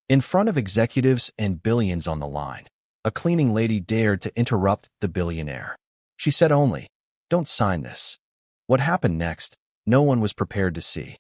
In front of executives and billions on the line, a cleaning lady dared to interrupt the billionaire. She said only, "Don't sign this." What happened next, no one was prepared to see.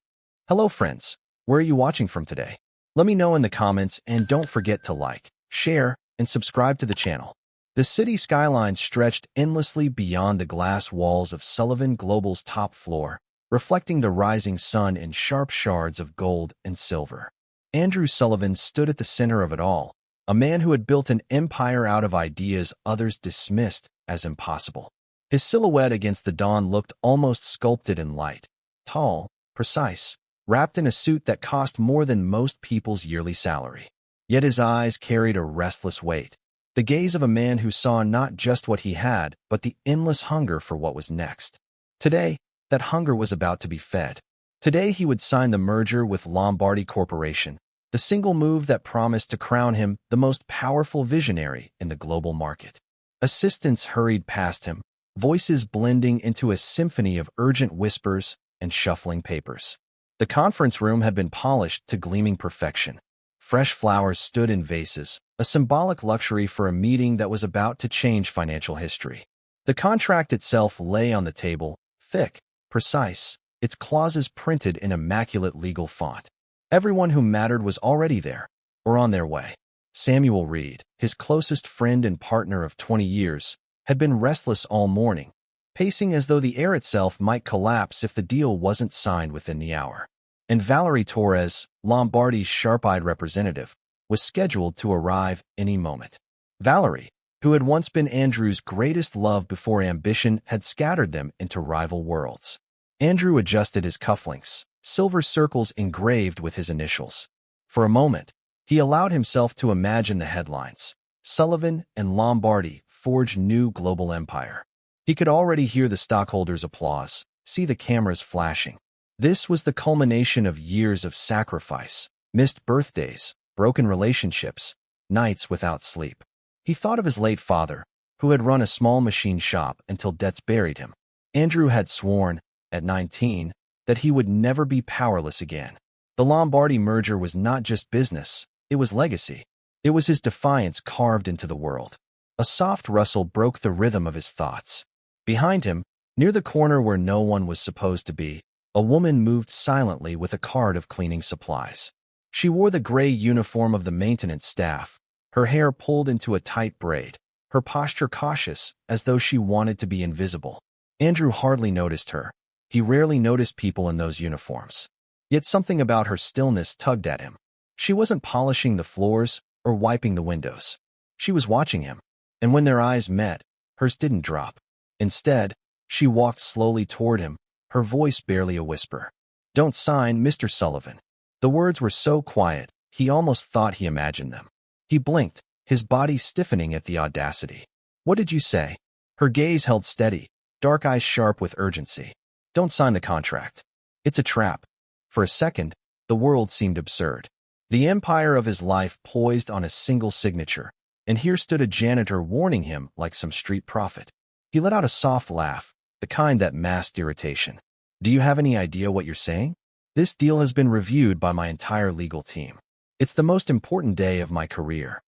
Hello friends, where are you watching from today? Let me know in the comments and don't forget to like, share, and subscribe to the channel. The city skyline stretched endlessly beyond the glass walls of Sullivan Global's top floor, reflecting the rising sun in sharp shards of gold and silver. Andrew Sullivan stood at the center of it all, a man who had built an empire out of ideas others dismissed as impossible. His silhouette against the dawn looked almost sculpted in light, tall, precise, wrapped in a suit that cost more than most people's yearly salary. Yet his eyes carried a restless weight, the gaze of a man who saw not just what he had, but the endless hunger for what was next. Today, that hunger was about to be fed. Today he would sign the merger with Lombardi Corporation, the single move that promised to crown him the most powerful visionary in the global market. Assistants hurried past him, voices blending into a symphony of urgent whispers and shuffling papers. The conference room had been polished to gleaming perfection. Fresh flowers stood in vases, a symbolic luxury for a meeting that was about to change financial history. The contract itself lay on the table, thick, precise, its clauses printed in immaculate legal font. Everyone who mattered was already there, or on their way. Samuel Reed, his closest friend and partner of 20 years, had been restless all morning, pacing as though the air itself might collapse if the deal wasn't signed within the hour. And Valerie Torres, Lombardi's sharp-eyed representative, was scheduled to arrive any moment. Valerie, who had once been Andrew's greatest love before ambition had scattered them into rival worlds. Andrew adjusted his cufflinks, silver circles engraved with his initials. For a moment, he allowed himself to imagine the headlines. Sullivan and Lombardi forge new global empire. He could already hear the stockholders' applause, see the cameras flashing. This was the culmination of years of sacrifice, missed birthdays, broken relationships, nights without sleep. He thought of his late father, who had run a small machine shop until debts buried him. Andrew had sworn, at 19, that he would never be powerless again. The Lombardi merger was not just business, it was legacy. It was his defiance carved into the world. A soft rustle broke the rhythm of his thoughts. Behind him, near the corner where no one was supposed to be, a woman moved silently with a cart of cleaning supplies. She wore the gray uniform of the maintenance staff, her hair pulled into a tight braid, her posture cautious as though she wanted to be invisible. Andrew hardly noticed her. He rarely noticed people in those uniforms. Yet something about her stillness tugged at him. She wasn't polishing the floors or wiping the windows. She was watching him, and when their eyes met, hers didn't drop. Instead, she walked slowly toward him, her voice barely a whisper. "Don't sign, Mr. Sullivan." The words were so quiet, he almost thought he imagined them. He blinked, his body stiffening at the audacity. "What did you say?" Her gaze held steady, dark eyes sharp with urgency. "Don't sign the contract. It's a trap." For a second, the world seemed absurd. The empire of his life poised on a single signature, and here stood a janitor warning him like some street prophet. He let out a soft laugh, the kind that masked irritation. "Do you have any idea what you're saying? This deal has been reviewed by my entire legal team. It's the most important day of my career."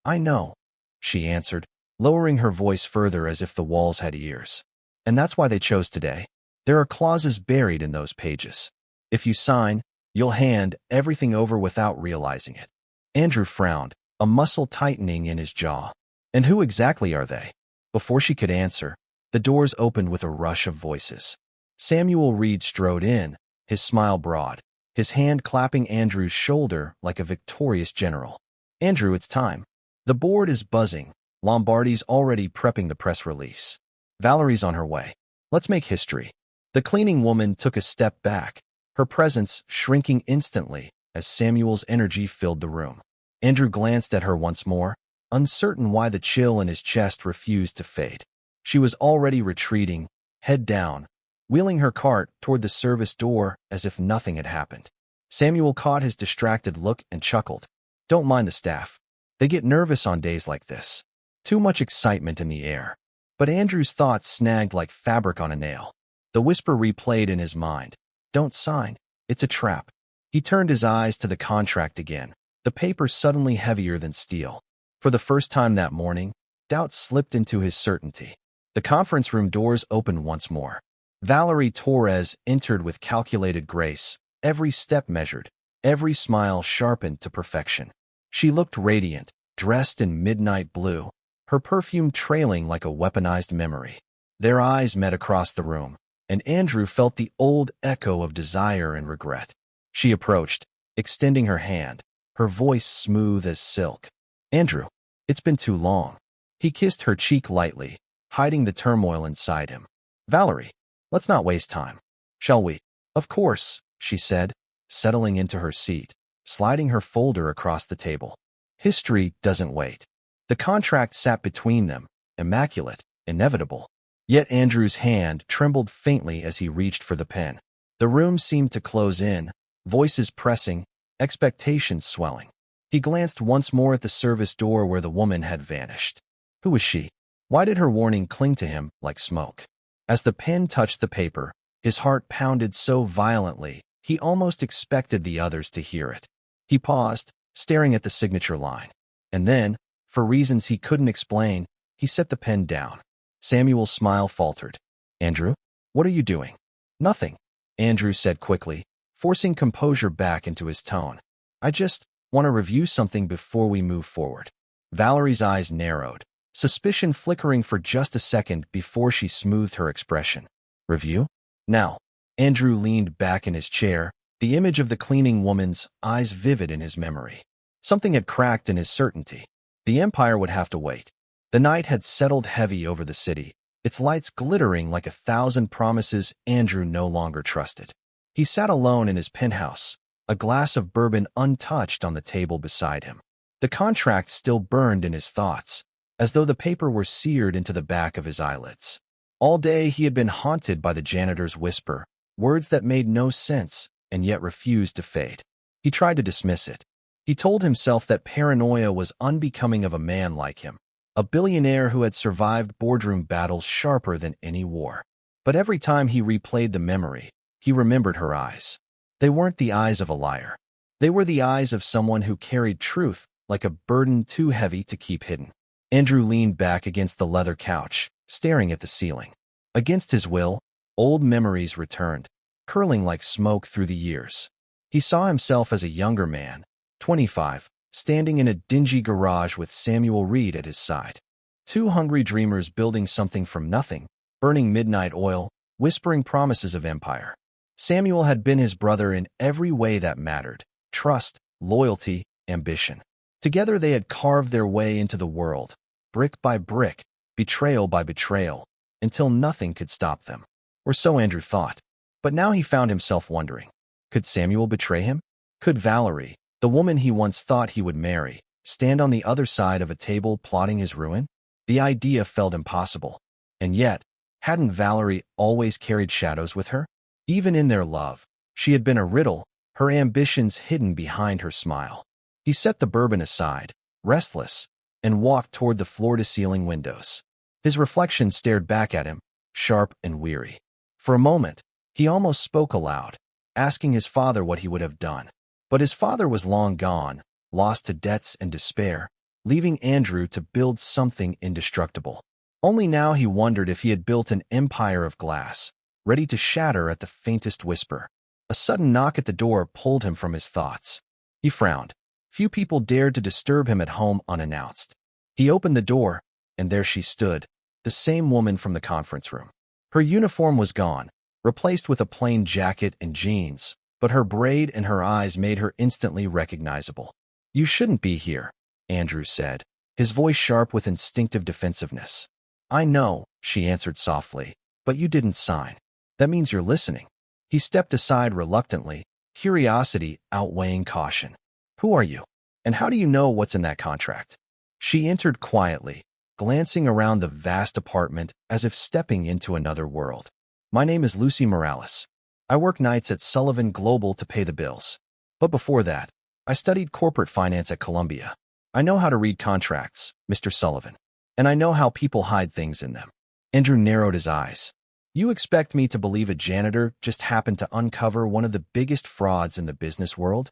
"I know," she answered, lowering her voice further as if the walls had ears. "And that's why they chose today. There are clauses buried in those pages. If you sign, you'll hand everything over without realizing it." Andrew frowned, a muscle tightening in his jaw. "And who exactly are they?" Before she could answer, the doors opened with a rush of voices. Samuel Reed strode in, his smile broad, his hand clapping Andrew's shoulder like a victorious general. "Andrew, it's time. The board is buzzing. Lombardi's already prepping the press release. Valerie's on her way. Let's make history." The cleaning woman took a step back, her presence shrinking instantly as Samuel's energy filled the room. Andrew glanced at her once more, uncertain why the chill in his chest refused to fade. She was already retreating, head down, wheeling her cart toward the service door as if nothing had happened. Samuel caught his distracted look and chuckled. "Don't mind the staff. They get nervous on days like this. Too much excitement in the air." But Andrew's thoughts snagged like fabric on a nail. The whisper replayed in his mind. "Don't sign. It's a trap." He turned his eyes to the contract again, the paper suddenly heavier than steel. For the first time that morning, doubt slipped into his certainty. The conference room doors opened once more. Valerie Torres entered with calculated grace, every step measured, every smile sharpened to perfection. She looked radiant, dressed in midnight blue, her perfume trailing like a weaponized memory. Their eyes met across the room, and Andrew felt the old echo of desire and regret. She approached, extending her hand, her voice smooth as silk. "Andrew, it's been too long." He kissed her cheek lightly, hiding the turmoil inside him. "Valerie, let's not waste time. Shall we?" "Of course," she said, settling into her seat, sliding her folder across the table. History doesn't wait. The contract sat between them, immaculate, inevitable. Yet Andrew's hand trembled faintly as he reached for the pen. The room seemed to close in, voices pressing, expectations swelling. He glanced once more at the service door where the woman had vanished. Who was she? Why did her warning cling to him like smoke? As the pen touched the paper, his heart pounded so violently, he almost expected the others to hear it. He paused, staring at the signature line. And then, for reasons he couldn't explain, he set the pen down. Samuel's smile faltered. "Andrew, what are you doing?" "Nothing," Andrew said quickly, forcing composure back into his tone. "I just want to review something before we move forward." Valerie's eyes narrowed, suspicion flickering for just a second before she smoothed her expression. "Review?" "Now." Andrew leaned back in his chair, the image of the cleaning woman's eyes vivid in his memory. Something had cracked in his certainty. The Empire would have to wait. The night had settled heavy over the city, its lights glittering like 1,000 promises Andrew no longer trusted. He sat alone in his penthouse, a glass of bourbon untouched on the table beside him. The contract still burned in his thoughts, as though the paper were seared into the back of his eyelids. All day he had been haunted by the janitor's whisper, words that made no sense and yet refused to fade. He tried to dismiss it. He told himself that paranoia was unbecoming of a man like him, a billionaire who had survived boardroom battles sharper than any war. But every time he replayed the memory, he remembered her eyes. They weren't the eyes of a liar. They were the eyes of someone who carried truth like a burden too heavy to keep hidden. Andrew leaned back against the leather couch, staring at the ceiling. Against his will, old memories returned, curling like smoke through the years. He saw himself as a younger man, 25, standing in a dingy garage with Samuel Reed at his side. Two hungry dreamers building something from nothing, burning midnight oil, whispering promises of empire. Samuel had been his brother in every way that mattered: trust, loyalty, ambition. Together they had carved their way into the world, brick by brick, betrayal by betrayal, until nothing could stop them. Or so Andrew thought. But now he found himself wondering, could Samuel betray him? Could Valerie, the woman he once thought he would marry, stand on the other side of a table plotting his ruin? The idea felt impossible. And yet, hadn't Valerie always carried shadows with her? Even in their love, she had been a riddle, her ambitions hidden behind her smile. He set the bourbon aside, restless, and walked toward the floor-to-ceiling windows. His reflection stared back at him, sharp and weary. For a moment, he almost spoke aloud, asking his father what he would have done. But his father was long gone, lost to debts and despair, leaving Andrew to build something indestructible. Only now he wondered if he had built an empire of glass, ready to shatter at the faintest whisper. A sudden knock at the door pulled him from his thoughts. He frowned. Few people dared to disturb him at home unannounced. He opened the door, and there she stood, the same woman from the conference room. Her uniform was gone, replaced with a plain jacket and jeans, but her braid and her eyes made her instantly recognizable. "You shouldn't be here," Andrew said, his voice sharp with instinctive defensiveness. "I know," she answered softly, "but you didn't sign. That means you're listening." He stepped aside reluctantly, curiosity outweighing caution. "Who are you? And how do you know what's in that contract?" She entered quietly, glancing around the vast apartment as if stepping into another world. "My name is Lucy Morales. I work nights at Sullivan Global to pay the bills. But before that, I studied corporate finance at Columbia. I know how to read contracts, Mr. Sullivan. And I know how people hide things in them." Andrew narrowed his eyes. "You expect me to believe a janitor just happened to uncover one of the biggest frauds in the business world?"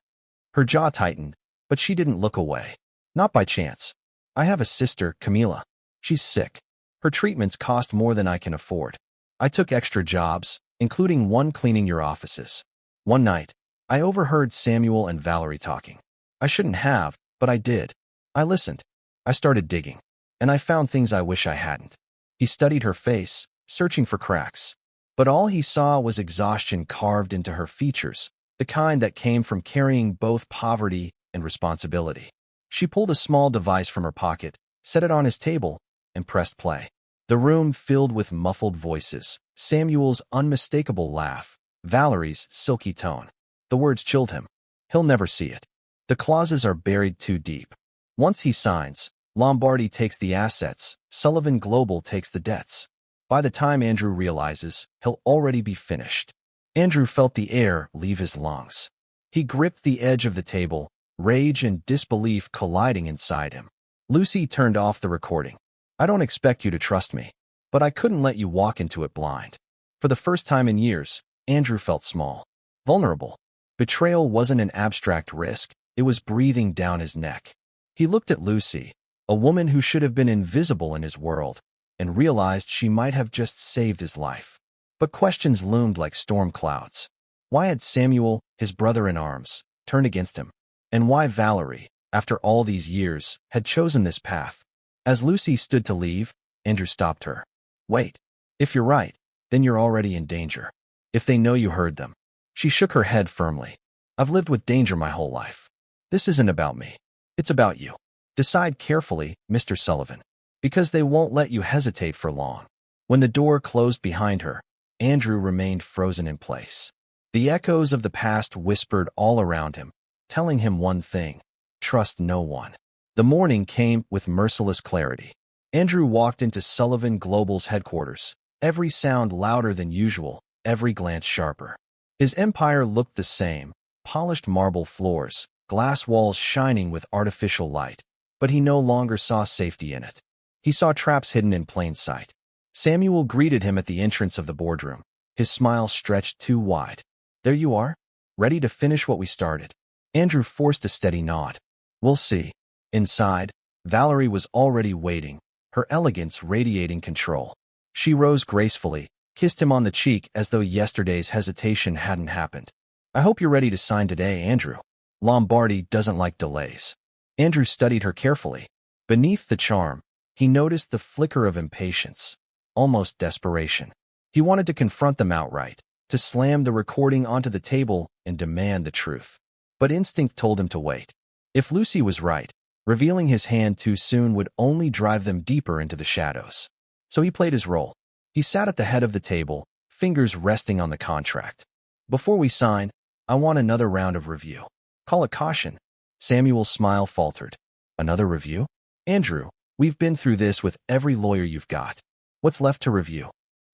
Her jaw tightened, But she didn't look away. Not by chance. I have a sister, Camila. She's sick. Her treatments cost more than I can afford. I took extra jobs, including one cleaning your offices. One night, I overheard Samuel and Valerie talking. I shouldn't have, but I did. I listened. I started digging. And I found things I wish I hadn't. He studied her face, searching for cracks. But all he saw was exhaustion carved into her features, the kind that came from carrying both poverty and responsibility. She pulled a small device from her pocket, set it on his table, and pressed play. The room filled with muffled voices, Samuel's unmistakable laugh, Valerie's silky tone. The words chilled him. He'll never see it. The clauses are buried too deep. Once he signs, Lombardi takes the assets, Sullivan Global takes the debts. By the time Andrew realizes, he'll already be finished. Andrew felt the air leave his lungs. He gripped the edge of the table, rage and disbelief colliding inside him. Lucy turned off the recording. I don't expect you to trust me, but I couldn't let you walk into it blind. For the first time in years, Andrew felt small, vulnerable. Betrayal wasn't an abstract risk, it was breathing down his neck. He looked at Lucy, a woman who should have been invisible in his world, and realized she might have just saved his life. But questions loomed like storm clouds. Why had Samuel, his brother-in-arms, turned against him? And why Valerie, after all these years, had chosen this path? As Lucy stood to leave, Andrew stopped her. Wait. If you're right, then you're already in danger. If they know you heard them. She shook her head firmly. I've lived with danger my whole life. This isn't about me. It's about you. Decide carefully, Mr. Sullivan. Because they won't let you hesitate for long. When the door closed behind her, Andrew remained frozen in place. The echoes of the past whispered all around him, telling him one thing: trust no one. The morning came with merciless clarity. Andrew walked into Sullivan Global's headquarters, every sound louder than usual, every glance sharper. His empire looked the same, polished marble floors, glass walls shining with artificial light, but he no longer saw safety in it. He saw traps hidden in plain sight. Samuel greeted him at the entrance of the boardroom, his smile stretched too wide. There you are, ready to finish what we started. Andrew forced a steady nod. We'll see. Inside, Valerie was already waiting, her elegance radiating control. She rose gracefully, kissed him on the cheek as though yesterday's hesitation hadn't happened. I hope you're ready to sign today, Andrew. Lombardi doesn't like delays. Andrew studied her carefully. Beneath the charm, he noticed the flicker of impatience, almost desperation. He wanted to confront them outright, to slam the recording onto the table and demand the truth. But instinct told him to wait. If Lucy was right, revealing his hand too soon would only drive them deeper into the shadows. So he played his role. He sat at the head of the table, fingers resting on the contract. Before we sign, I want another round of review. Call it caution. Samuel's smile faltered. Another review? Andrew, we've been through this with every lawyer you've got. What's left to review?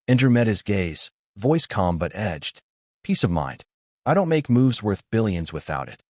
Andrew met his gaze, voice calm but edged. Peace of mind. I don't make moves worth billions without it.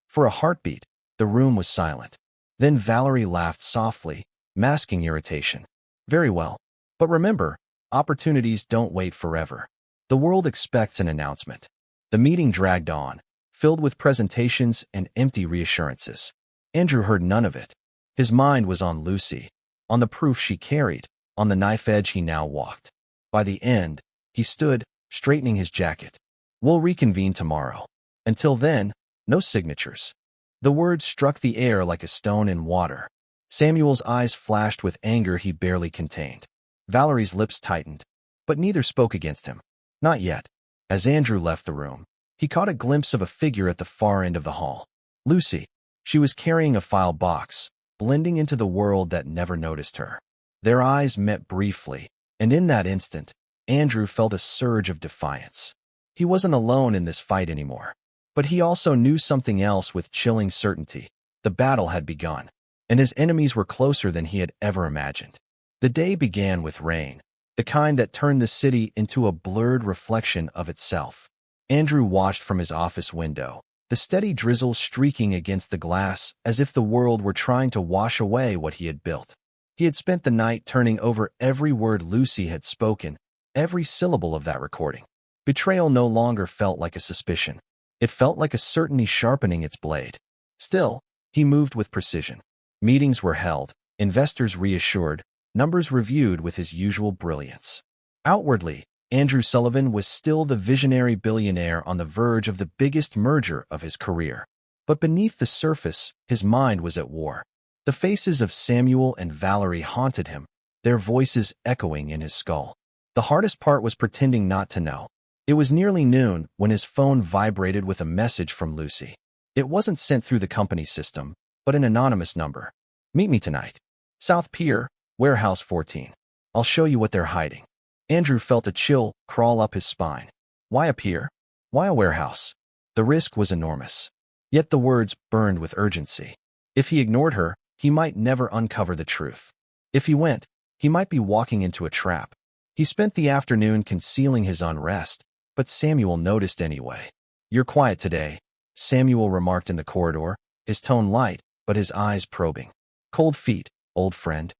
For a heartbeat, the room was silent. Then Valerie laughed softly, masking irritation. Very well. But remember, opportunities don't wait forever. The world expects an announcement. The meeting dragged on, filled with presentations and empty reassurances. Andrew heard none of it. His mind was on Lucy, on the proof she carried, on the knife edge he now walked. By the end, he stood, straightening his jacket. We'll reconvene tomorrow. Until then, no signatures. The words struck the air like a stone in water. Samuel's eyes flashed with anger he barely contained. Valerie's lips tightened, but neither spoke against him. Not yet. As Andrew left the room, he caught a glimpse of a figure at the far end of the hall. Lucy. She was carrying a file box, blending into the world that never noticed her. Their eyes met briefly, and in that instant, Andrew felt a surge of defiance. He wasn't alone in this fight anymore. But he also knew something else with chilling certainty. The battle had begun, and his enemies were closer than he had ever imagined. The day began with rain, the kind that turned the city into a blurred reflection of itself. Andrew watched from his office window, the steady drizzle streaking against the glass as if the world were trying to wash away what he had built. He had spent the night turning over every word Lucy had spoken, every syllable of that recording. Betrayal no longer felt like a suspicion. It felt like a certainty sharpening its blade. Still, He moved with precision. Meetings were held, investors reassured, numbers reviewed with his usual brilliance. Outwardly, Andrew Sullivan was still the visionary billionaire on the verge of the biggest merger of his career. But beneath the surface, his mind was at war. The faces of Samuel and Valerie haunted him, their voices echoing in his skull. The hardest part was pretending not to know. It was nearly noon when his phone vibrated with a message from Lucy. It wasn't sent through the company system, but an anonymous number. "Meet me tonight. South Pier, Warehouse 14. I'll show you what they're hiding." Andrew felt a chill crawl up his spine. Why a pier? Why a warehouse? The risk was enormous. Yet the words burned with urgency. If he ignored her, he might never uncover the truth. If he went, he might be walking into a trap. He spent the afternoon concealing his unrest, but Samuel noticed anyway. "You're quiet today," Samuel remarked in the corridor, his tone light, but his eyes probing. "Cold feet, old friend."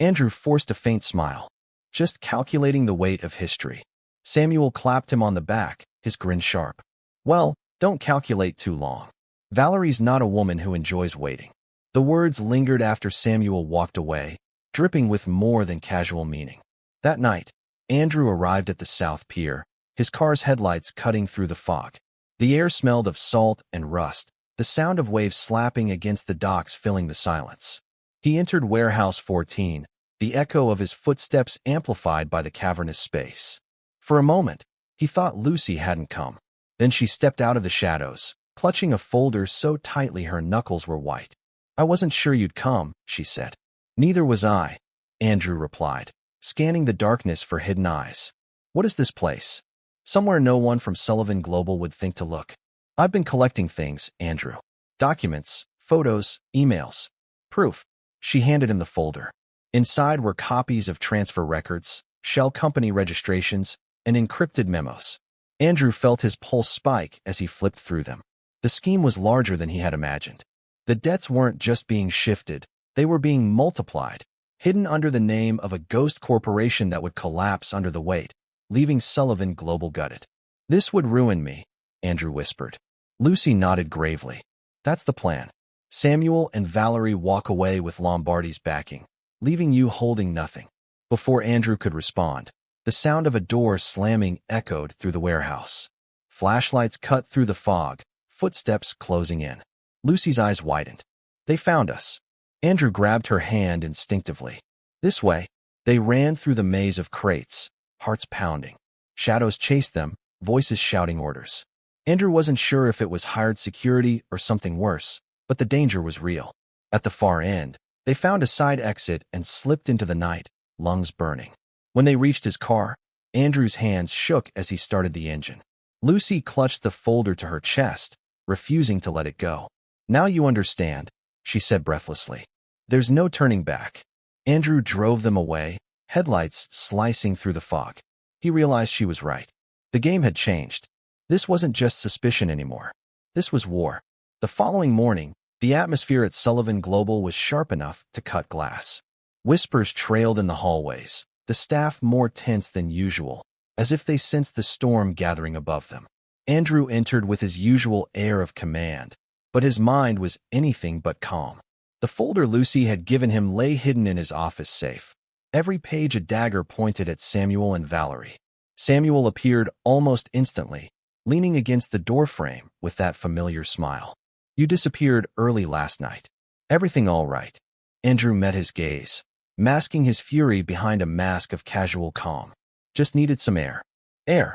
Andrew forced a faint smile. "Just calculating the weight of history." Samuel clapped him on the back, his grin sharp. "Well, don't calculate too long. Valerie's not a woman who enjoys waiting." The words lingered after Samuel walked away, dripping with more than casual meaning. That night, Andrew arrived at the South Pier, his car's headlights cutting through the fog. The air smelled of salt and rust, the sound of waves slapping against the docks filling the silence. He entered Warehouse 14, the echo of his footsteps amplified by the cavernous space. For a moment, he thought Lucy hadn't come. Then she stepped out of the shadows, clutching a folder so tightly her knuckles were white. "I wasn't sure you'd come," she said. "Neither was I," Andrew replied, scanning the darkness for hidden eyes. "What is this place?" "Somewhere no one from Sullivan Global would think to look." "I've been collecting things, Andrew. Documents, photos, emails. Proof." She handed him the folder. Inside were copies of transfer records, shell company registrations, and encrypted memos. Andrew felt his pulse spike as he flipped through them. The scheme was larger than he had imagined. The debts weren't just being shifted, they were being multiplied, hidden under the name of a ghost corporation that would collapse under the weight, leaving Sullivan Global gutted. "This would ruin me," Andrew whispered. Lucy nodded gravely. "That's the plan. Samuel and Valerie walk away with Lombardi's backing, leaving you holding nothing." Before Andrew could respond, the sound of a door slamming echoed through the warehouse. Flashlights cut through the fog, footsteps closing in. Lucy's eyes widened. "They found us." Andrew grabbed her hand instinctively. "This way." They ran through the maze of crates, hearts pounding. Shadows chased them, voices shouting orders. Andrew wasn't sure if it was hired security or something worse, but the danger was real. At the far end, they found a side exit and slipped into the night, lungs burning. When they reached his car, Andrew's hands shook as he started the engine. Lucy clutched the folder to her chest, refusing to let it go. "Now you understand," she said breathlessly. "There's no turning back." Andrew drove them away, headlights slicing through the fog. He realized she was right. The game had changed. This wasn't just suspicion anymore. This was war. The following morning, the atmosphere at Sullivan Global was sharp enough to cut glass. Whispers trailed in the hallways, the staff more tense than usual, as if they sensed the storm gathering above them. Andrew entered with his usual air of command, but his mind was anything but calm. The folder Lucy had given him lay hidden in his office safe. Every page a dagger pointed at Samuel and Valerie. Samuel appeared almost instantly, leaning against the doorframe with that familiar smile. "You disappeared early last night. Everything all right?" Andrew met his gaze, masking his fury behind a mask of casual calm. "Just needed some air." "Air?"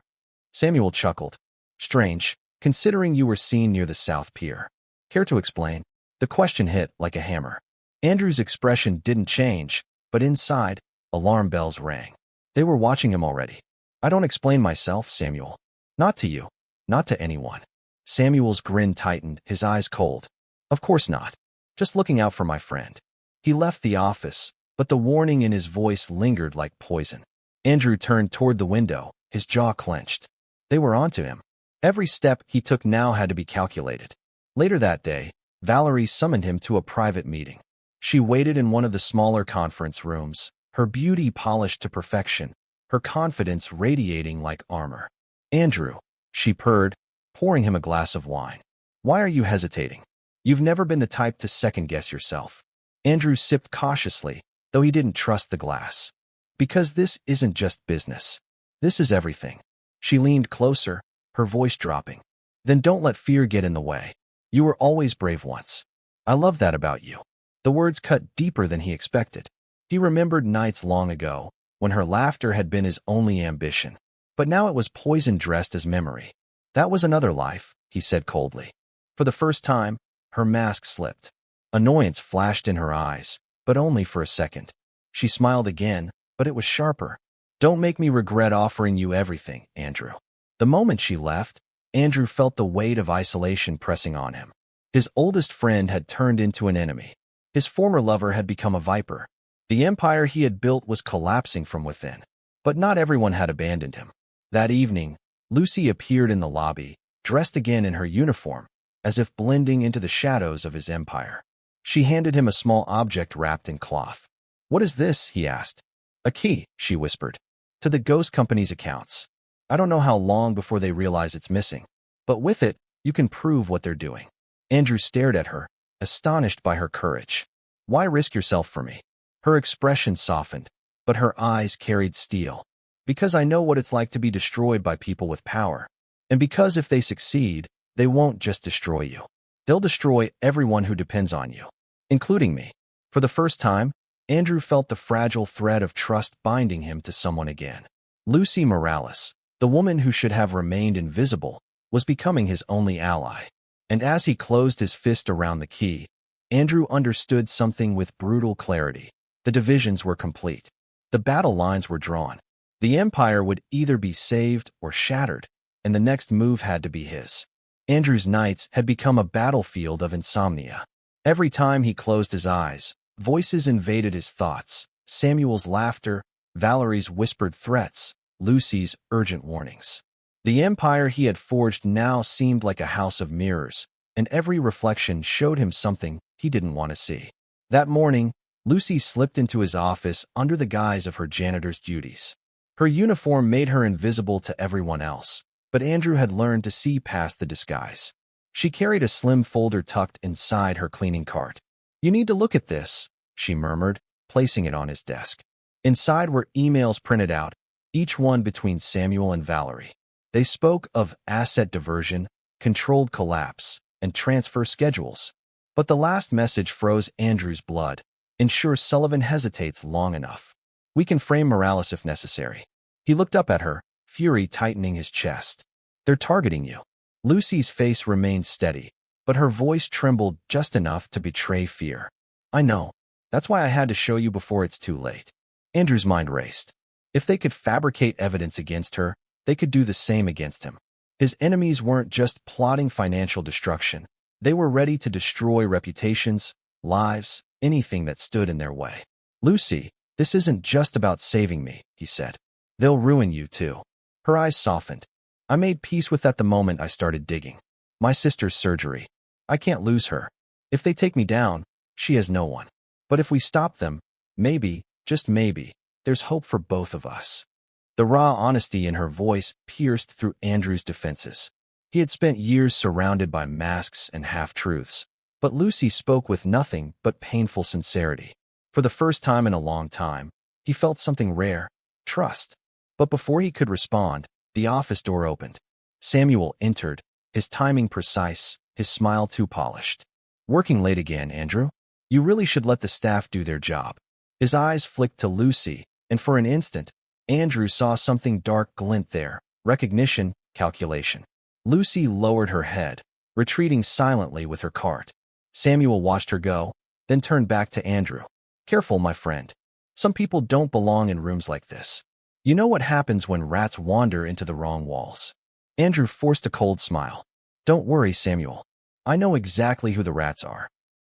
Samuel chuckled. "Strange, considering you were seen near the South Pier. Care to explain?" The question hit like a hammer. Andrew's expression didn't change, but inside, alarm bells rang. They were watching him already. "I don't explain myself, Samuel. Not to you. Not to anyone." Samuel's grin tightened, his eyes cold. "Of course not. Just looking out for my friend." He left the office, but the warning in his voice lingered like poison. Andrew turned toward the window, his jaw clenched. They were onto him. Every step he took now had to be calculated. Later that day, Valerie summoned him to a private meeting. She waited in one of the smaller conference rooms, her beauty polished to perfection, her confidence radiating like armor. "Andrew," she purred, pouring him a glass of wine. "Why are you hesitating?" You've never been the type to second-guess yourself. Andrew sipped cautiously, though he didn't trust the glass. Because this isn't just business. This is everything. She leaned closer, her voice dropping. Then don't let fear get in the way. You were always brave once. I love that about you. The words cut deeper than he expected. He remembered nights long ago, when her laughter had been his only ambition. But now it was poison dressed as memory. That was another life, he said coldly. For the first time, her mask slipped. Annoyance flashed in her eyes, but only for a second. She smiled again, but it was sharper. Don't make me regret offering you everything, Andrew. The moment she left, Andrew felt the weight of isolation pressing on him. His oldest friend had turned into an enemy. His former lover had become a viper. The empire he had built was collapsing from within. But not everyone had abandoned him. That evening, Lucy appeared in the lobby, dressed again in her uniform, as if blending into the shadows of his empire. She handed him a small object wrapped in cloth. What is this? He asked. A key, she whispered. To the ghost company's accounts. I don't know how long before they realize it's missing. But with it, you can prove what they're doing. Andrew stared at her, astonished by her courage. Why risk yourself for me? Her expression softened, but her eyes carried steel. Because I know what it's like to be destroyed by people with power. And because if they succeed, they won't just destroy you. They'll destroy everyone who depends on you, including me. For the first time, Andrew felt the fragile thread of trust binding him to someone again. Lucy Morales, the woman who should have remained invisible, was becoming his only ally. And as he closed his fist around the key, Andrew understood something with brutal clarity. The divisions were complete. The battle lines were drawn. The empire would either be saved or shattered, and the next move had to be his. Andrew's nights had become a battlefield of insomnia. Every time he closed his eyes, voices invaded his thoughts. Samuel's laughter, Valerie's whispered threats, Lucy's urgent warnings. The empire he had forged now seemed like a house of mirrors, and every reflection showed him something he didn't want to see. That morning, Lucy slipped into his office under the guise of her janitor's duties. Her uniform made her invisible to everyone else, but Andrew had learned to see past the disguise. She carried a slim folder tucked inside her cleaning cart. You need to look at this, she murmured, placing it on his desk. Inside were emails printed out, each one between Samuel and Valerie. They spoke of asset diversion, controlled collapse, and transfer schedules. But the last message froze Andrew's blood. Ensure Sullivan hesitates long enough. We can frame Morales if necessary. He looked up at her, fury tightening his chest. They're targeting you. Lucy's face remained steady, but her voice trembled just enough to betray fear. I know. That's why I had to show you before it's too late. Andrew's mind raced. If they could fabricate evidence against her, they could do the same against him. His enemies weren't just plotting financial destruction. They were ready to destroy reputations, lives, anything that stood in their way. Lucy, this isn't just about saving me, he said. They'll ruin you too. Her eyes softened. I made peace with that the moment I started digging. My sister's surgery. I can't lose her. If they take me down, she has no one. But if we stop them, maybe, just maybe, there's hope for both of us. The raw honesty in her voice pierced through Andrew's defenses. He had spent years surrounded by masks and half-truths, but Lucy spoke with nothing but painful sincerity. For the first time in a long time, he felt something rare, trust. But before he could respond, the office door opened. Samuel entered, his timing precise, his smile too polished. Working late again, Andrew? You really should let the staff do their job. His eyes flicked to Lucy, and for an instant, Andrew saw something dark glint there, recognition, calculation. Lucy lowered her head, retreating silently with her cart. Samuel watched her go, then turned back to Andrew. Careful, my friend. Some people don't belong in rooms like this. You know what happens when rats wander into the wrong walls. Andrew forced a cold smile. Don't worry, Samuel. I know exactly who the rats are.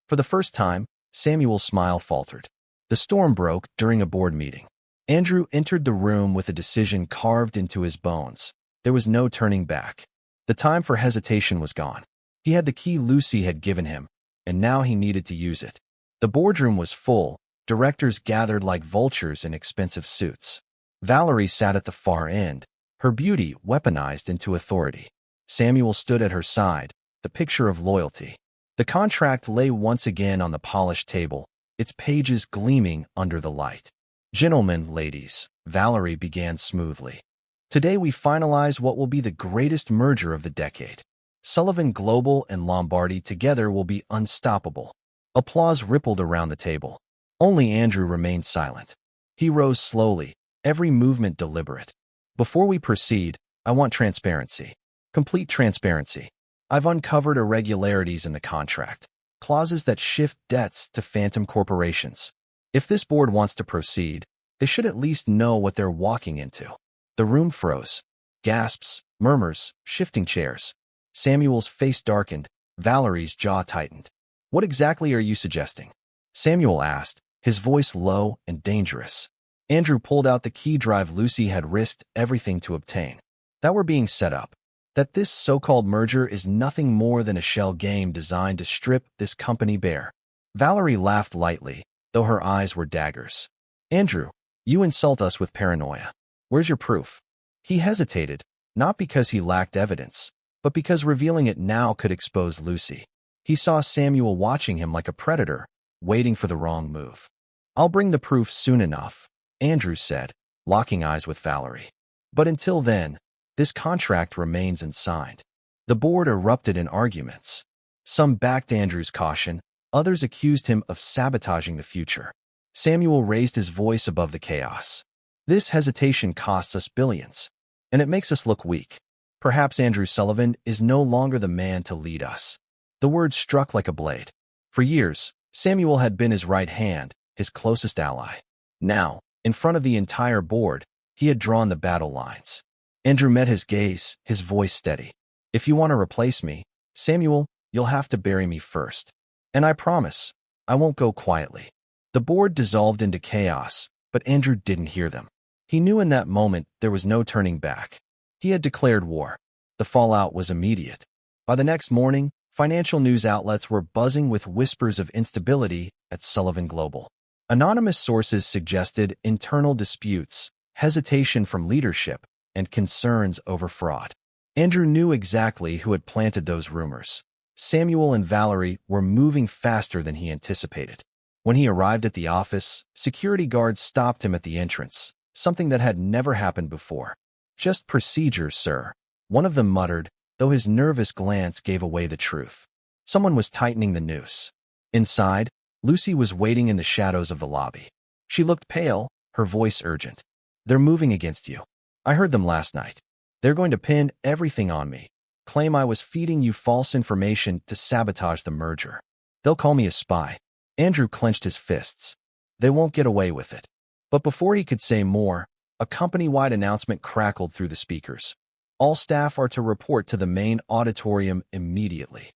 For the first time, Samuel's smile faltered. The storm broke during a board meeting. Andrew entered the room with a decision carved into his bones. There was no turning back. The time for hesitation was gone. He had the key Lucy had given him, and now he needed to use it. The boardroom was full, directors gathered like vultures in expensive suits. Valerie sat at the far end, her beauty weaponized into authority. Samuel stood at her side, the picture of loyalty. The contract lay once again on the polished table, its pages gleaming under the light. "Gentlemen, ladies," Valerie began smoothly. "Today we finalize what will be the greatest merger of the decade. Sullivan Global and Lombardi together will be unstoppable." Applause rippled around the table. Only Andrew remained silent. He rose slowly, every movement deliberate. "Before we proceed, I want transparency. Complete transparency. I've uncovered irregularities in the contract, clauses that shift debts to phantom corporations. If this board wants to proceed, they should at least know what they're walking into." The room froze. Gasps, murmurs, shifting chairs. Samuel's face darkened. Valerie's jaw tightened. "What exactly are you suggesting?" Samuel asked, his voice low and dangerous. Andrew pulled out the key drive Lucy had risked everything to obtain. "That we're being set up. That this so-called merger is nothing more than a shell game designed to strip this company bare." Valerie laughed lightly, though her eyes were daggers. "Andrew, you insult us with paranoia. Where's your proof?" He hesitated, not because he lacked evidence, but because revealing it now could expose Lucy. He saw Samuel watching him like a predator, waiting for the wrong move. "I'll bring the proof soon enough," Andrew said, locking eyes with Valerie. "But until then, this contract remains unsigned." The board erupted in arguments. Some backed Andrew's caution, others accused him of sabotaging the future. Samuel raised his voice above the chaos. "This hesitation costs us billions, and it makes us look weak. Perhaps Andrew Sullivan is no longer the man to lead us." The words struck like a blade. For years, Samuel had been his right hand, his closest ally. Now, in front of the entire board, he had drawn the battle lines. Andrew met his gaze, his voice steady. "If you want to replace me, Samuel, you'll have to bury me first. And I promise, I won't go quietly." The board dissolved into chaos, but Andrew didn't hear them. He knew in that moment there was no turning back. He had declared war. The fallout was immediate. By the next morning, financial news outlets were buzzing with whispers of instability at Sullivan Global. Anonymous sources suggested internal disputes, hesitation from leadership, and concerns over fraud. Andrew knew exactly who had planted those rumors. Samuel and Valerie were moving faster than he anticipated. When he arrived at the office, security guards stopped him at the entrance, something that had never happened before. "Just procedures, sir," one of them muttered, though his nervous glance gave away the truth. Someone was tightening the noose. Inside, Lucy was waiting in the shadows of the lobby. She looked pale, her voice urgent. "They're moving against you. I heard them last night. They're going to pin everything on me, claim I was feeding you false information to sabotage the merger. They'll call me a spy." Andrew clenched his fists. They won't get away with it. But before he could say more, a company-wide announcement crackled through the speakers. All staff are to report to the main auditorium immediately.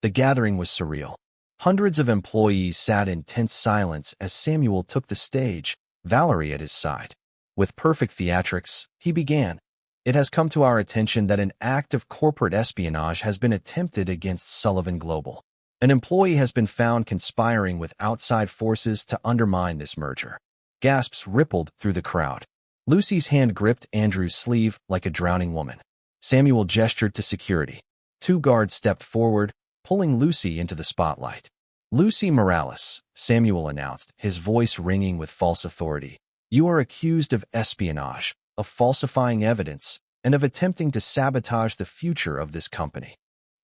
The gathering was surreal. Hundreds of employees sat in tense silence as Samuel took the stage, Valerie at his side. With perfect theatrics, he began. "It has come to our attention that an act of corporate espionage has been attempted against Sullivan Global. An employee has been found conspiring with outside forces to undermine this merger." Gasps rippled through the crowd. Lucy's hand gripped Andrew's sleeve like a drowning woman. Samuel gestured to security. Two guards stepped forward, pulling Lucy into the spotlight. "Lucy Morales," Samuel announced, his voice ringing with false authority. "You are accused of espionage, of falsifying evidence, and of attempting to sabotage the future of this company."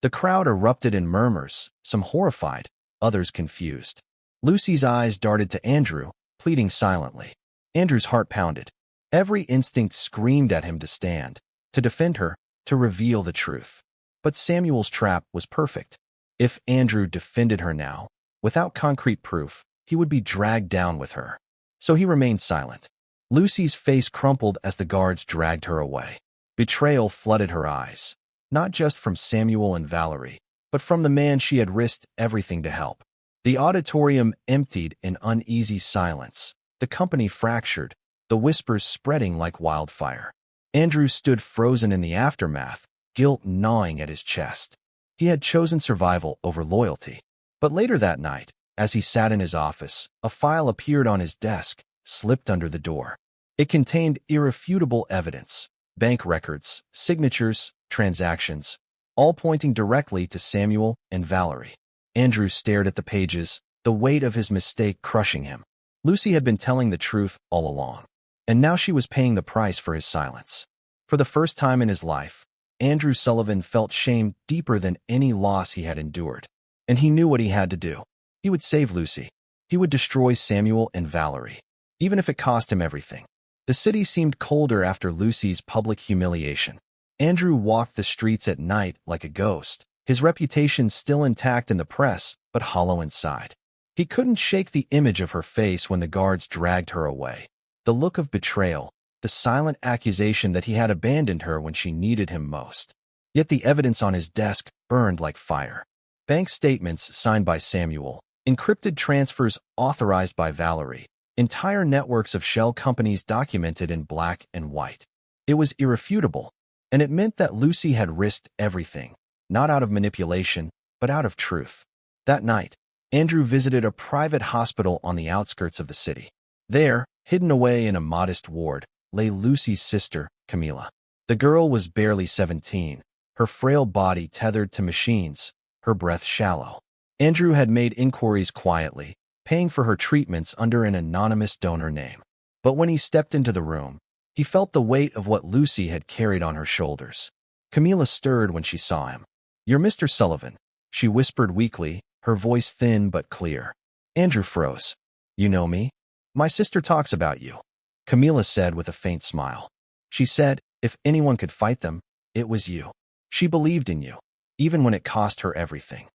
The crowd erupted in murmurs, some horrified, others confused. Lucy's eyes darted to Andrew, pleading silently. Andrew's heart pounded. Every instinct screamed at him to stand, to defend her, to reveal the truth. But Samuel's trap was perfect. If Andrew defended her now, without concrete proof, he would be dragged down with her. So he remained silent. Lucy's face crumpled as the guards dragged her away. Betrayal flooded her eyes, not just from Samuel and Valerie, but from the man she had risked everything to help. The auditorium emptied in uneasy silence. The company fractured, the whispers spreading like wildfire. Andrew stood frozen in the aftermath, guilt gnawing at his chest. He had chosen survival over loyalty. But later that night, as he sat in his office, a file appeared on his desk, slipped under the door. It contained irrefutable evidence, bank records, signatures, transactions, all pointing directly to Samuel and Valerie. Andrew stared at the pages, the weight of his mistake crushing him. Lucy had been telling the truth all along, and now she was paying the price for his silence. For the first time in his life, Andrew Sullivan felt shame deeper than any loss he had endured. And he knew what he had to do. He would save Lucy. He would destroy Samuel and Valerie, even if it cost him everything. The city seemed colder after Lucy's public humiliation. Andrew walked the streets at night like a ghost, his reputation still intact in the press, but hollow inside. He couldn't shake the image of her face when the guards dragged her away. The look of betrayal, the silent accusation that he had abandoned her when she needed him most. Yet the evidence on his desk burned like fire. Bank statements signed by Samuel, encrypted transfers authorized by Valerie, entire networks of shell companies documented in black and white. It was irrefutable, and it meant that Lucy had risked everything, not out of manipulation, but out of truth. That night, Andrew visited a private hospital on the outskirts of the city. There, hidden away in a modest ward, lay Lucy's sister, Camila. The girl was barely 17, her frail body tethered to machines, her breath shallow. Andrew had made inquiries quietly, paying for her treatments under an anonymous donor name. But when he stepped into the room, he felt the weight of what Lucy had carried on her shoulders. Camila stirred when she saw him. "You're Mr. Sullivan," she whispered weakly, her voice thin but clear. Andrew froze. "You know me? My sister talks about you," Camila said with a faint smile. She said, if anyone could fight them, it was you. She believed in you, even when it cost her everything.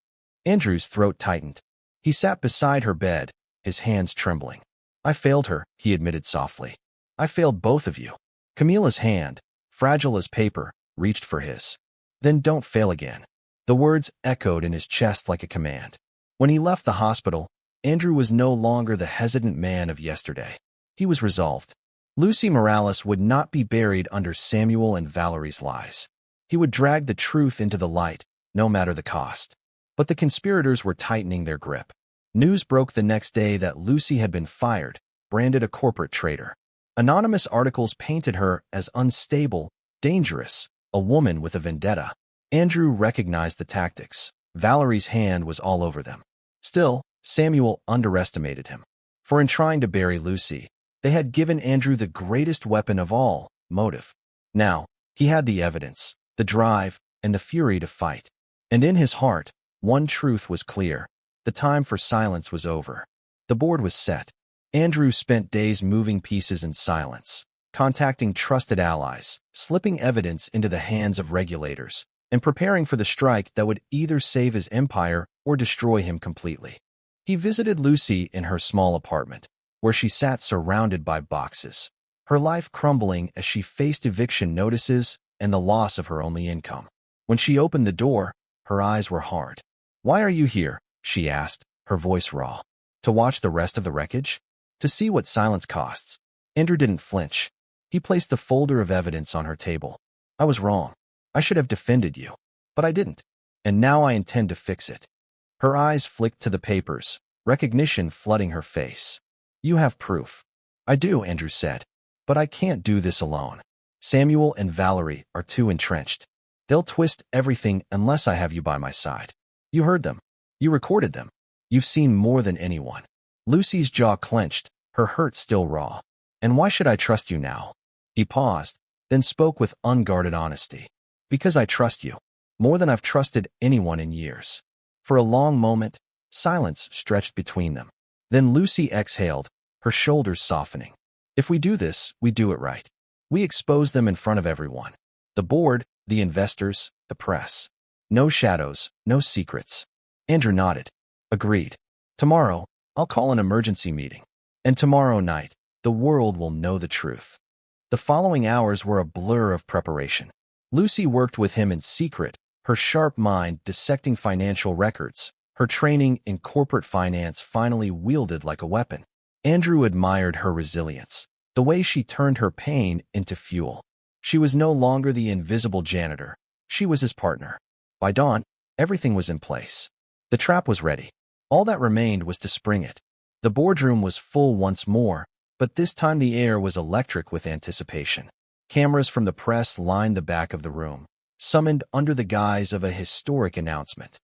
Andrew's throat tightened. He sat beside her bed, his hands trembling. "I failed her," he admitted softly. "I failed both of you." Camila's hand, fragile as paper, reached for his. "Then don't fail again." The words echoed in his chest like a command. When he left the hospital, Andrew was no longer the hesitant man of yesterday. He was resolved. Lucy Morales would not be buried under Samuel and Valerie's lies. He would drag the truth into the light, no matter the cost. But the conspirators were tightening their grip. News broke the next day that Lucy had been fired, branded a corporate traitor. Anonymous articles painted her as unstable, dangerous, a woman with a vendetta. Andrew recognized the tactics. Valerie's hand was all over them. Still, Samuel underestimated him. For in trying to bury Lucy, they had given Andrew the greatest weapon of all, motive. Now, he had the evidence, the drive, and the fury to fight. And in his heart, one truth was clear. The time for silence was over. The board was set. Andrew spent days moving pieces in silence, contacting trusted allies, slipping evidence into the hands of regulators, and preparing for the strike that would either save his empire or destroy him completely. He visited Lucy in her small apartment, where she sat surrounded by boxes, her life crumbling as she faced eviction notices and the loss of her only income. When she opened the door, her eyes were hard. "Why are you here?" she asked, her voice raw. "To watch the rest of the wreckage? To see what silence costs?" Andrew didn't flinch. He placed the folder of evidence on her table. "I was wrong. I should have defended you. But I didn't. And now I intend to fix it." Her eyes flicked to the papers, recognition flooding her face. "You have proof." "I do," Andrew said. "But I can't do this alone. Samuel and Valerie are too entrenched. They'll twist everything unless I have you by my side. You heard them. You recorded them. You've seen more than anyone." Lucy's jaw clenched, her hurt still raw. "And why should I trust you now?" He paused, then spoke with unguarded honesty. "Because I trust you, more than I've trusted anyone in years." For a long moment, silence stretched between them. Then Lucy exhaled, her shoulders softening. "If we do this, we do it right. We expose them in front of everyone. The board, the investors, the press. No shadows, no secrets." Andrew nodded. "Agreed. Tomorrow, I'll call an emergency meeting. And tomorrow night, the world will know the truth." The following hours were a blur of preparation. Lucy worked with him in secret, her sharp mind dissecting financial records, her training in corporate finance finally wielded like a weapon. Andrew admired her resilience, the way she turned her pain into fuel. She was no longer the invisible janitor. She was his partner. By dawn, everything was in place. The trap was ready. All that remained was to spring it. The boardroom was full once more, but this time the air was electric with anticipation. Cameras from the press lined the back of the room, summoned under the guise of a historic announcement.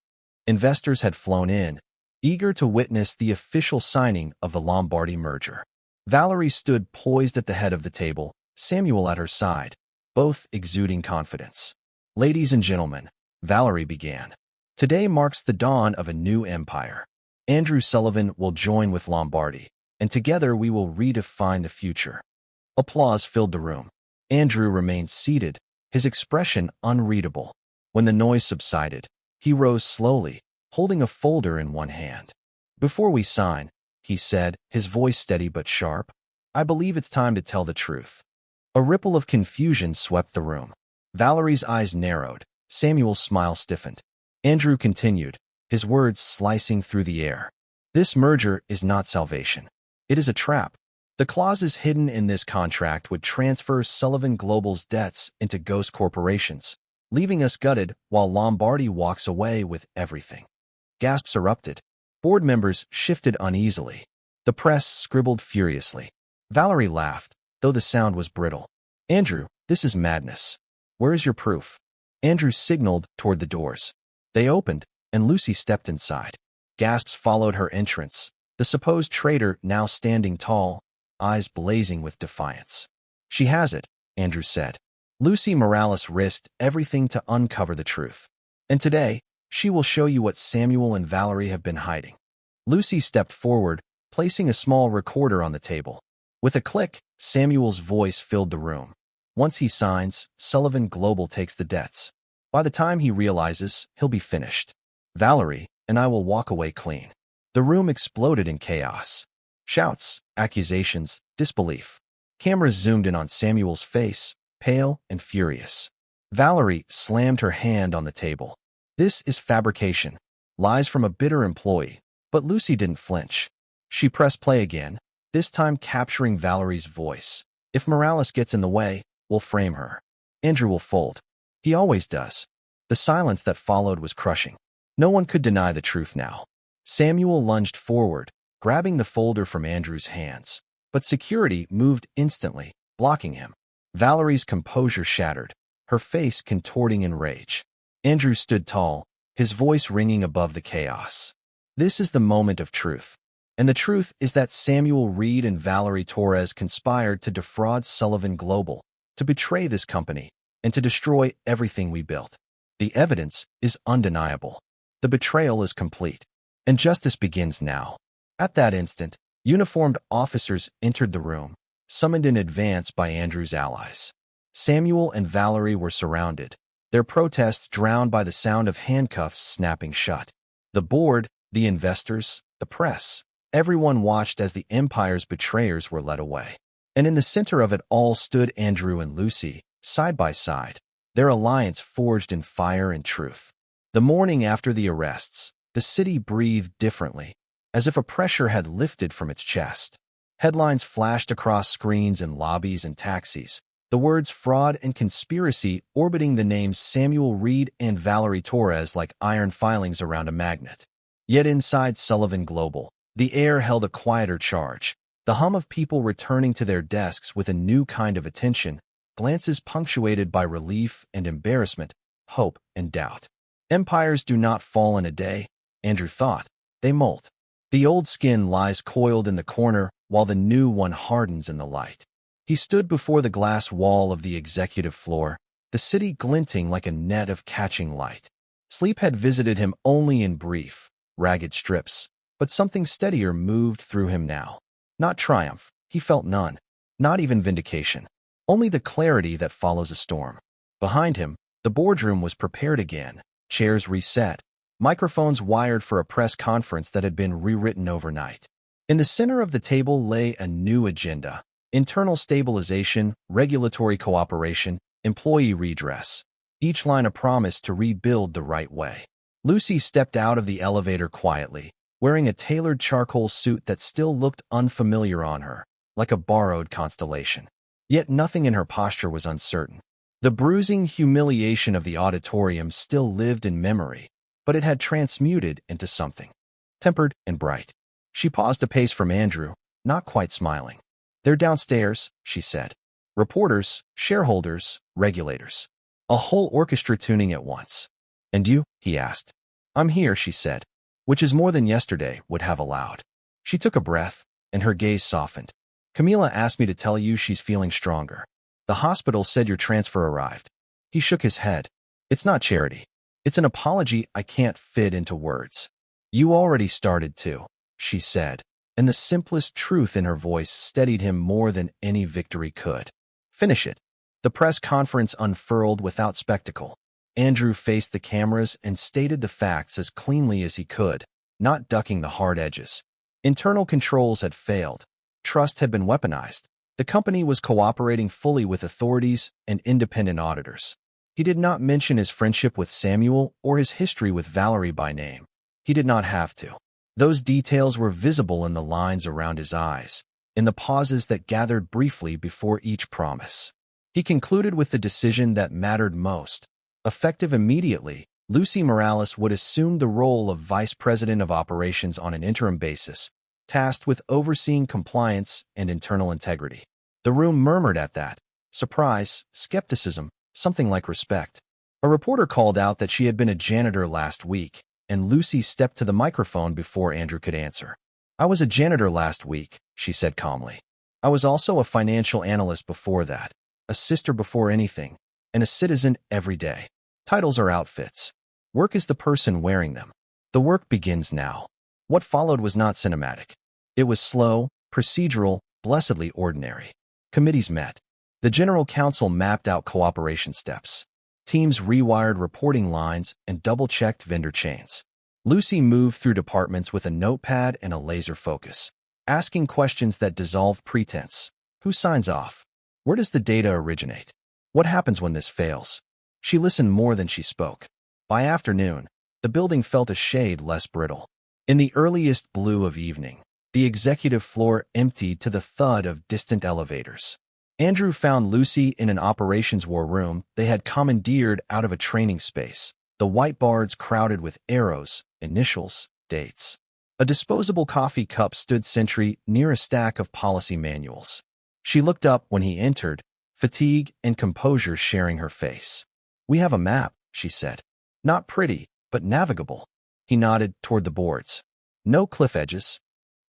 Investors had flown in, eager to witness the official signing of the Lombardi merger. Valerie stood poised at the head of the table, Samuel at her side, both exuding confidence. "Ladies and gentlemen," Valerie began, "today marks the dawn of a new empire. Andrew Sullivan will join with Lombardi, and together we will redefine the future." Applause filled the room. Andrew remained seated, his expression unreadable. When the noise subsided, he rose slowly, holding a folder in one hand. "Before we sign," he said, his voice steady but sharp, "I believe it's time to tell the truth." A ripple of confusion swept the room. Valerie's eyes narrowed. Samuel's smile stiffened. Andrew continued, his words slicing through the air. "This merger is not salvation. It is a trap. The clauses hidden in this contract would transfer Sullivan Global's debts into ghost corporations, leaving us gutted while Lombardi walks away with everything." Gasps erupted. Board members shifted uneasily. The press scribbled furiously. Valerie laughed, though the sound was brittle. "Andrew, this is madness. Where is your proof?" Andrew signaled toward the doors. They opened, and Lucy stepped inside. Gasps followed her entrance, the supposed traitor now standing tall, eyes blazing with defiance. "She has it," Andrew said. "Lucy Morales risked everything to uncover the truth. And today, she will show you what Samuel and Valerie have been hiding." Lucy stepped forward, placing a small recorder on the table. With a click, Samuel's voice filled the room. "Once he signs, Sullivan Global takes the debts. By the time he realizes, he'll be finished. Valerie and I will walk away clean." The room exploded in chaos. Shouts, accusations, disbelief. Cameras zoomed in on Samuel's face, pale and furious. Valerie slammed her hand on the table. "This is fabrication. Lies from a bitter employee." But Lucy didn't flinch. She pressed play again, this time capturing Valerie's voice. "If Morales gets in the way, we'll frame her. Andrew will fold. He always does." The silence that followed was crushing. No one could deny the truth now. Samuel lunged forward, grabbing the folder from Andrew's hands. But security moved instantly, blocking him. Valerie's composure shattered, her face contorting in rage. Andrew stood tall, his voice ringing above the chaos. "This is the moment of truth. And the truth is that Samuel Reed and Valerie Torres conspired to defraud Sullivan Global, to betray this company, and to destroy everything we built. The evidence is undeniable. The betrayal is complete. And justice begins now." At that instant, uniformed officers entered the room, summoned in advance by Andrew's allies. Samuel and Valerie were surrounded, their protests drowned by the sound of handcuffs snapping shut. The board, the investors, the press, everyone watched as the empire's betrayers were led away. And in the center of it all stood Andrew and Lucy, side by side, their alliance forged in fire and truth. The morning after the arrests, the city breathed differently, as if a pressure had lifted from its chest. Headlines flashed across screens in lobbies and taxis, the words fraud and conspiracy orbiting the names Samuel Reed and Valerie Torres like iron filings around a magnet. Yet inside Sullivan Global, the air held a quieter charge, the hum of people returning to their desks with a new kind of attention, glances punctuated by relief and embarrassment, hope and doubt. Empires do not fall in a day, Andrew thought. They molt. The old skin lies coiled in the corner while the new one hardens in the light. He stood before the glass wall of the executive floor, the city glinting like a net of catching light. Sleep had visited him only in brief, ragged strips, but something steadier moved through him now. Not triumph, he felt none. Not even vindication. Only the clarity that follows a storm. Behind him, the boardroom was prepared again, chairs reset, microphones wired for a press conference that had been rewritten overnight. In the center of the table lay a new agenda: internal stabilization, regulatory cooperation, employee redress. Each line a promise to rebuild the right way. Lucy stepped out of the elevator quietly, wearing a tailored charcoal suit that still looked unfamiliar on her, like a borrowed constellation. Yet nothing in her posture was uncertain. The bruising humiliation of the auditorium still lived in memory, but it had transmuted into something tempered and bright. She paused a pace from Andrew, not quite smiling. "They're downstairs," she said. "Reporters, shareholders, regulators. A whole orchestra tuning at once." "And you?" he asked. I'm here, she said, which is more than yesterday would have allowed. She took a breath, and her gaze softened. Camila asked me to tell you she's feeling stronger. The hospital said your transfer arrived. He shook his head. It's not charity. It's an apology I can't fit into words. You already started to, she said, and the simplest truth in her voice steadied him more than any victory could. Finish it. The press conference unfurled without spectacle. Andrew faced the cameras and stated the facts as cleanly as he could, not ducking the hard edges. Internal controls had failed. Trust had been weaponized. The company was cooperating fully with authorities and independent auditors. He did not mention his friendship with Samuel or his history with Valerie by name. He did not have to. Those details were visible in the lines around his eyes, in the pauses that gathered briefly before each promise. He concluded with the decision that mattered most. Effective immediately, Lucy Morales would assume the role of Vice President of Operations on an interim basis, tasked with overseeing compliance and internal integrity. The room murmured at that. Surprise, skepticism, something like respect. A reporter called out that she had been a janitor last week, and Lucy stepped to the microphone before Andrew could answer. I was a janitor last week, she said calmly. I was also a financial analyst before that, a sister before anything, and a citizen every day. Titles are outfits. Work is the person wearing them. The work begins now. What followed was not cinematic. It was slow, procedural, blessedly ordinary. Committees met. The General Counsel mapped out cooperation steps. Teams rewired reporting lines and double-checked vendor chains. Lucy moved through departments with a notepad and a laser focus, asking questions that dissolved pretense. Who signs off? Where does the data originate? What happens when this fails? She listened more than she spoke. By afternoon, the building felt a shade less brittle. In the earliest blue of evening, the executive floor emptied to the thud of distant elevators. Andrew found Lucy in an operations war room they had commandeered out of a training space, the whiteboards crowded with arrows, initials, dates. A disposable coffee cup stood sentry near a stack of policy manuals. She looked up when he entered, fatigue and composure sharing her face. We have a map, she said. Not pretty, but navigable. He nodded toward the boards. No cliff edges.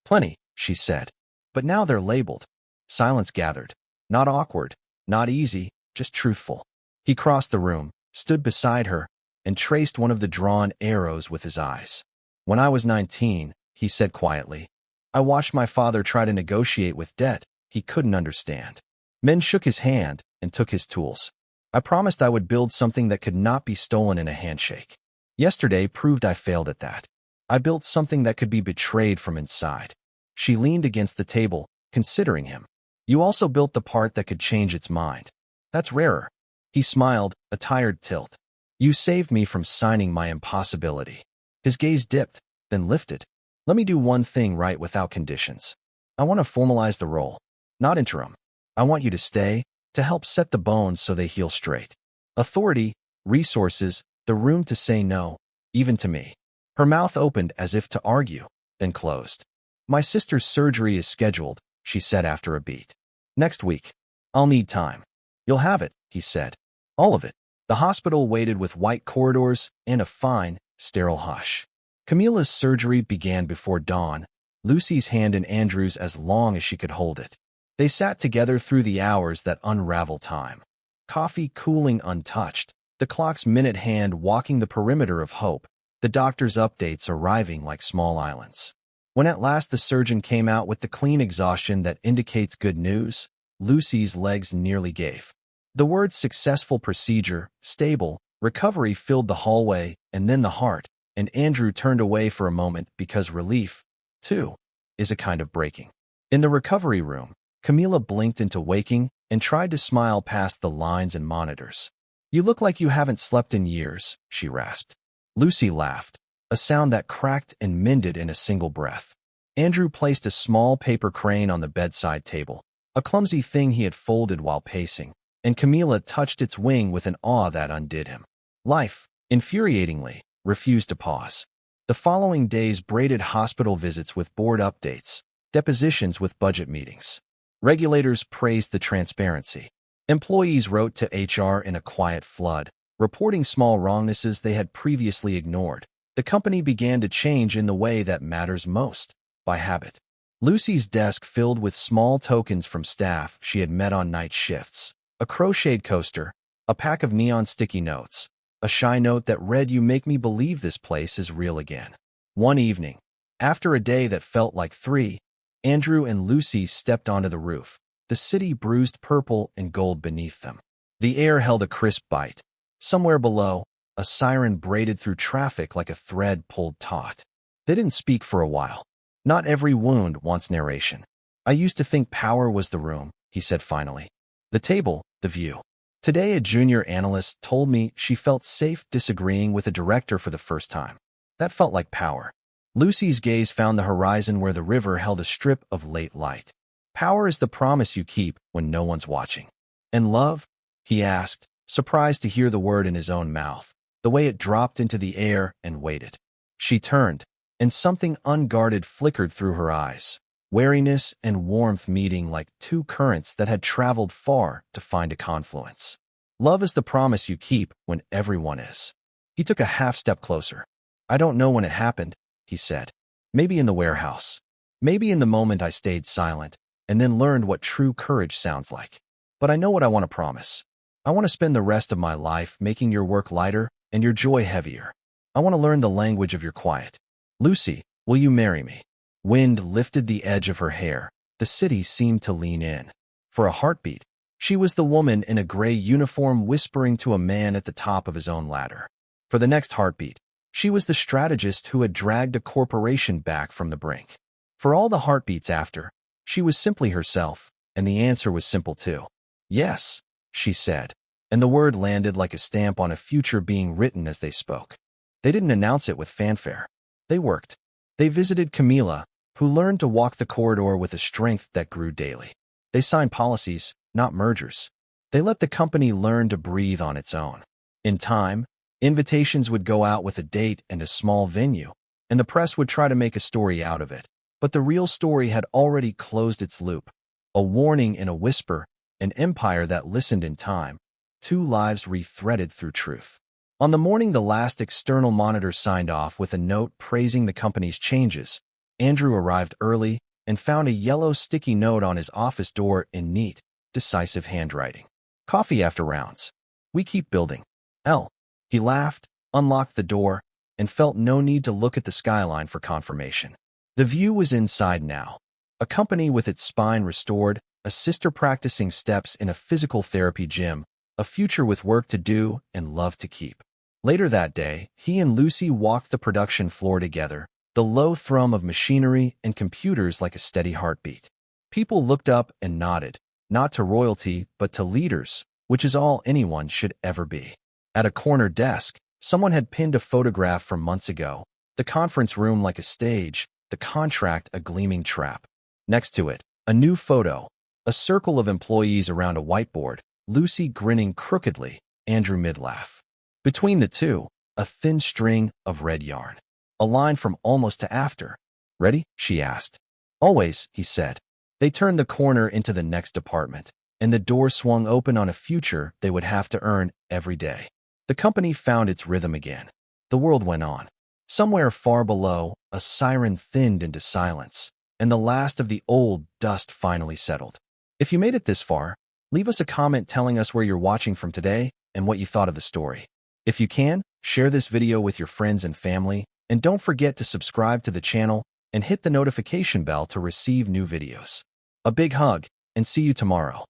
Plenty, she said. But now they're labeled. Silence gathered. Not awkward, not easy, just truthful. He crossed the room, stood beside her, and traced one of the drawn arrows with his eyes. When I was 19, he said quietly, I watched my father try to negotiate with debt he couldn't understand. Men shook his hand and took his tools. I promised I would build something that could not be stolen in a handshake. Yesterday proved I failed at that. I built something that could be betrayed from inside. She leaned against the table, considering him. You also built the part that could change its mind. That's rarer. He smiled, a tired tilt. You saved me from signing my impossibility. His gaze dipped, then lifted. Let me do one thing right without conditions. I want to formalize the role, not interim. I want you to stay, to help set the bones so they heal straight. Authority, resources, the room to say no, even to me. Her mouth opened as if to argue, then closed. My sister's surgery is scheduled, she said after a beat. Next week. I'll need time. You'll have it, he said. All of it. The hospital waited with white corridors and a fine, sterile hush. Camila's surgery began before dawn, Lucy's hand in Andrew's as long as she could hold it. They sat together through the hours that unravel time. Coffee cooling untouched, the clock's minute hand walking the perimeter of hope, the doctor's updates arriving like small islands. When at last the surgeon came out with the clean exhaustion that indicates good news, Lucy's legs nearly gave. The words successful procedure, stable, recovery filled the hallway and then the heart, and Andrew turned away for a moment because relief, too, is a kind of breaking. In the recovery room, Camila blinked into waking and tried to smile past the lines and monitors. You look like you haven't slept in years, she rasped. Lucy laughed, a sound that cracked and mended in a single breath. Andrew placed a small paper crane on the bedside table, a clumsy thing he had folded while pacing, and Camila touched its wing with an awe that undid him. Life, infuriatingly, refused to pause. The following days braided hospital visits with board updates, depositions with budget meetings. Regulators praised the transparency. Employees wrote to HR in a quiet flood, reporting small wrongnesses they had previously ignored. The company began to change in the way that matters most, by habit. Lucy's desk filled with small tokens from staff she had met on night shifts. A crocheted coaster, a pack of neon sticky notes, a shy note that read, "You make me believe this place is real again." One evening, after a day that felt like 3, Andrew and Lucy stepped onto the roof, the city bruised purple and gold beneath them. The air held a crisp bite. Somewhere below, a siren braided through traffic like a thread pulled taut. They didn't speak for a while. Not every wound wants narration. "I used to think power was the room," he said finally. "The table, the view." Today, a junior analyst told me she felt safe disagreeing with a director for the first time. That felt like power. Lucy's gaze found the horizon where the river held a strip of late light. "Power is the promise you keep when no one's watching." "And love?" he asked, surprised to hear the word in his own mouth, the way it dropped into the air and waited. She turned, and something unguarded flickered through her eyes, wariness and warmth meeting like two currents that had traveled far to find a confluence. "Love is the promise you keep when everyone is." He took a half-step closer. "I don't know when it happened," he said. "Maybe in the warehouse. Maybe in the moment I stayed silent and then learned what true courage sounds like. But I know what I want to promise. I want to spend the rest of my life making your work lighter and your joy heavier. I want to learn the language of your quiet. Lucy, will you marry me?" Wind lifted the edge of her hair. The city seemed to lean in. For a heartbeat, she was the woman in a gray uniform whispering to a man at the top of his own ladder. For the next heartbeat, she was the strategist who had dragged a corporation back from the brink. For all the heartbeats after, she was simply herself, and the answer was simple too. "Yes," she said, and the word landed like a stamp on a future being written as they spoke. They didn't announce it with fanfare. They worked. They visited Camila, who learned to walk the corridor with a strength that grew daily. They signed policies, not mergers. They let the company learn to breathe on its own. In time, invitations would go out with a date and a small venue, and the press would try to make a story out of it. But the real story had already closed its loop. A warning in a whisper, an empire that listened in time, 2 lives rethreaded through truth. On the morning the last external monitor signed off with a note praising the company's changes, Andrew arrived early and found a yellow sticky note on his office door in neat, decisive handwriting. "Coffee after rounds. We keep building. L." He laughed, unlocked the door, and felt no need to look at the skyline for confirmation. The view was inside now. A company with its spine restored, a sister practicing steps in a physical therapy gym, a future with work to do and love to keep. Later that day, he and Lucy walked the production floor together, the low thrum of machinery and computers like a steady heartbeat. People looked up and nodded, not to royalty, but to leaders, which is all anyone should ever be. At a corner desk, someone had pinned a photograph from months ago, the conference room like a stage, the contract a gleaming trap. Next to it, a new photo, a circle of employees around a whiteboard, Lucy grinning crookedly, Andrew mid-laugh. Between the two, a thin string of red yarn. A line from almost to after. "Ready?" she asked. "Always," he said. They turned the corner into the next department, and the door swung open on a future they would have to earn every day. The company found its rhythm again. The world went on. Somewhere far below, a siren thinned into silence, and the last of the old dust finally settled. If you made it this far, leave us a comment telling us where you're watching from today and what you thought of the story. If you can, share this video with your friends and family, and don't forget to subscribe to the channel and hit the notification bell to receive new videos. A big hug, and see you tomorrow.